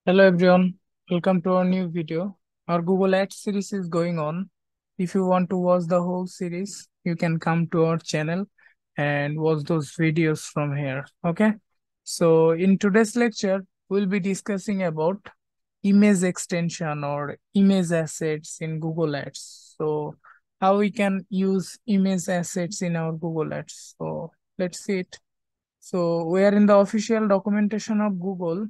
Hello everyone, welcome to our new video. Our Google Ads series is going on. If you want to watch the whole series, you can come to our channel and watch those videos from here. Okay. So in today's lecture, we'll be discussing about image extension or image assets in Google Ads. So how we can use image assets in our Google Ads. So let's see it. So we are in the official documentation of Google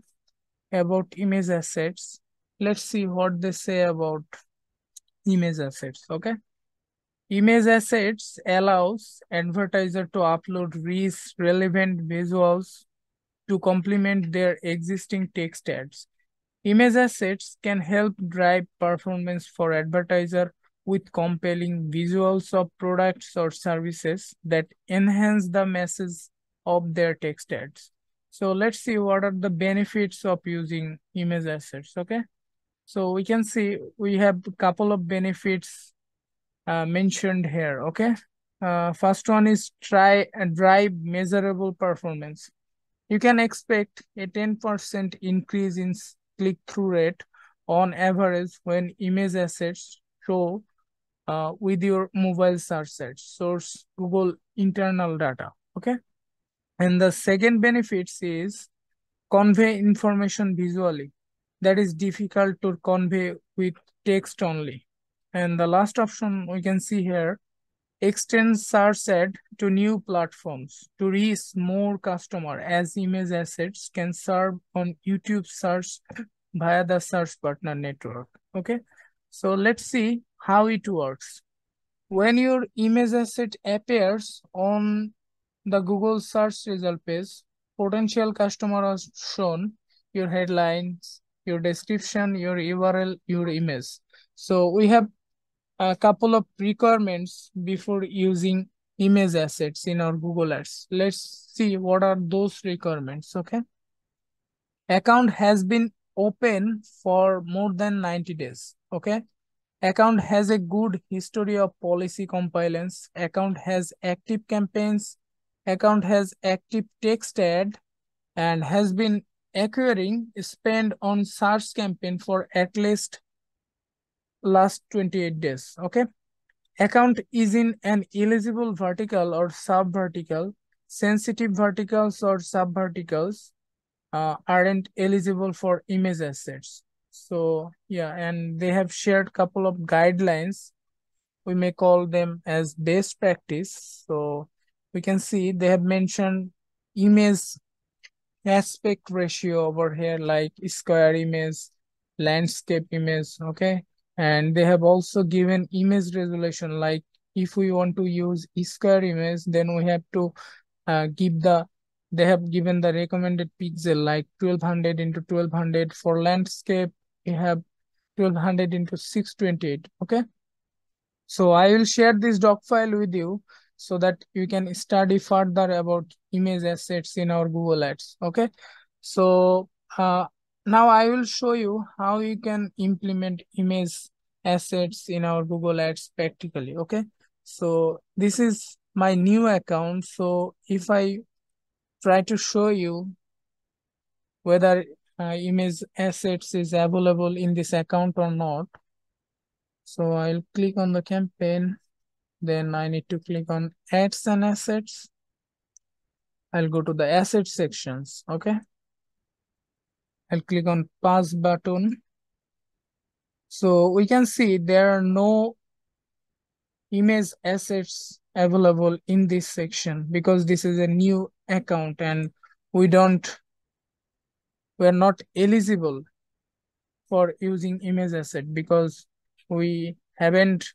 about image assets. Let's see what they say about image assets. Okay. Image assets allows advertiser to upload rich, relevant visuals to complement their existing text ads. Image assets can help drive performance for advertiser with compelling visuals of products or services that enhance the message of their text ads. So let's see what are the benefits of using image assets. Okay. So we can see we have a couple of benefits mentioned here. Okay. First one is try and drive measurable performance. You can expect a 10% increase in click-through rate on average when image assets show with your mobile search search source Google internal data. Okay. And the second benefits is convey information visually that is difficult to convey with text only. And the last option we can see here, extend search ad to new platforms to reach more customer as image assets can serve on YouTube search via the search partner network. Okay, so let's see how it works. When your image asset appears on the Google search result page, potential customer are shown your headlines, your description, your URL, your image. So we have a couple of requirements before using image assets in our Google Ads. Let's see what are those requirements. Okay. Account has been open for more than 90 days. Okay. Account has a good history of policy compliance. Account has active campaigns. Account has active text ad and has been acquiring spend on search campaign for at least last 28 days. Okay. Account is in an eligible vertical or sub-vertical. Sensitive verticals or sub-verticals aren't eligible for image assets. So yeah, and they have shared couple of guidelines. We may call them as best practice. So we can see they have mentioned image aspect ratio over here, like square image, landscape image. Okay. And they have also given image resolution, like if we want to use square image, then we have to give they have given the recommended pixel like 1200 into 1200. For landscape, we have 1200 into 628. Okay. So I will share this doc file with you so that you can study further about image assets in our Google Ads. Okay. So now I will show you how you can implement image assets in our Google Ads practically. Okay. So this is my new account. So if I try to show you whether image assets is available in this account or not. So I'll click on the campaign. Then I need to click on ads and assets. I'll go to the asset sections. Okay. I'll click on pass button. So we can see there are no image assets available in this section because this is a new account and we are not eligible for using image asset because we haven't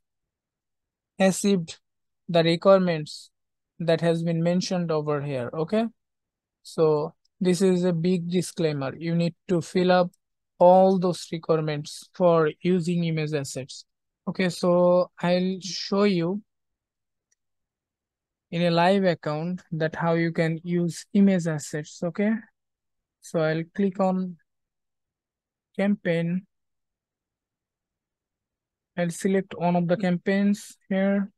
achieved the requirements that has been mentioned over here. Okay. So this is a big disclaimer. You need to fill up all those requirements for using image assets. Okay, so I'll show you in a live account that how you can use image assets. Okay, so I'll click on campaign. I'll select one of the campaigns here.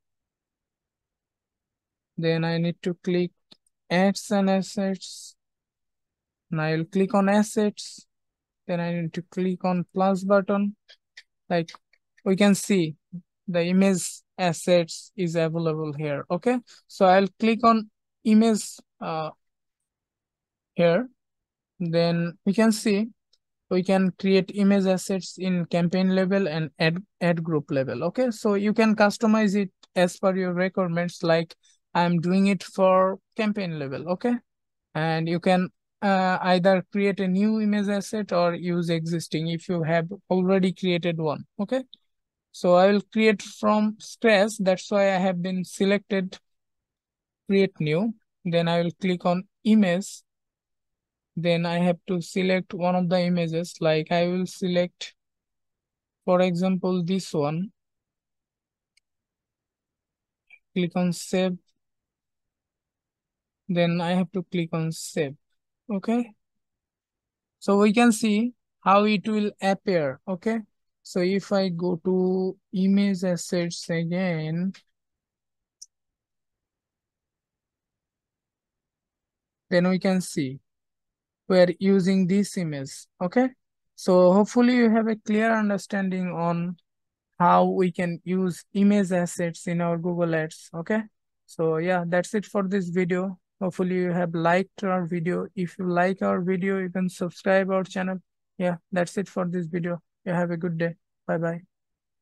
Then I need to click ads and assets. Now I'll click on assets. Then I need to click on plus button. Like we can see the image assets is available here. Okay, so I'll click on image here. Then we can see we can create image assets in campaign level and ad group level. Okay, so you can customize it as per your requirements. Like I'm doing it for campaign level. Okay, and you can either create a new image asset or use existing if you have already created one. Okay, so I will create from scratch. That's why I have been selected create new. Then I will click on image. Then I have to select one of the images. Like I will select, for example, this one. Click on save. Then I have to click on save. Okay, so we can see how it will appear. Okay, so if I go to image assets again, then we can see we're using this image. Okay, so hopefully you have a clear understanding on how we can use image assets in our Google Ads. Okay, so yeah, that's it for this video. Hopefully you have liked our video. If you like our video, you can subscribe our channel. Yeah, that's it for this video. You have a good day. Bye bye.